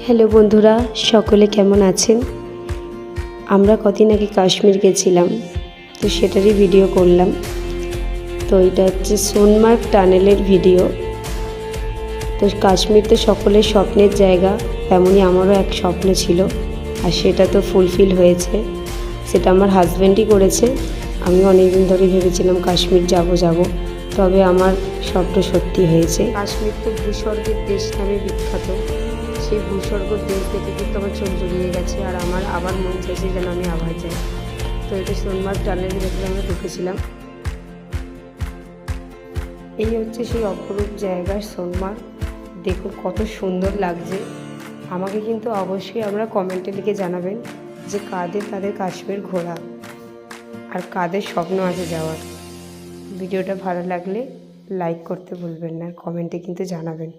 Hello বন্ধুরা, সকলে কেমন আছেন? আমরা কদিন আগে কাশ্মীর গেছিলাম, তো সেটারই ভিডিও করলাম। তো এটা হচ্ছে সোনমার্গ টানেলের ভিডিও। তো কাশ্মীর তো সকলের স্বপ্নের জায়গা, তেমনই আমারও এক স্বপ্ন ছিল, আর সেটা তো ফুলফিল হয়েছে। সেটা আমার হাজব্যান্ডই করেছে। আমি অনেকদিন ধরে ভেবেছিলাম কাশ্মীর যাব, তবে আমার স্বপ্ন সত্যি হয়েছে। কাশ্মীর তো ভূস্বর্গের দেশ নামে বিখ্যাত। সেই ভূস্বর্গ দেশ দেখে কিন্তু আমার চোখ জড়িয়ে গেছে, আর আমার আবার মন চাইছে যেন আমি আবার যাই। তো এটা সোনমার্গ টানেলের ভেতরে আমরা ঢুকেছিলাম। এই হচ্ছে সেই অপরূপ জায়গা সোনমার্গ। দেখুন কত সুন্দর লাগছে। আমাকে কিন্তু অবশ্যই আপনারা কমেন্টে লিখে জানাবেন যে তাদের কাশ্মীর ঘোরা আর কাদের স্বপ্ন আছে যাওয়ার। ভিডিওটা ভালো লাগলে লাইক করতে ভুলবেন না, আর কমেন্টে কিন্তু জানাবেন।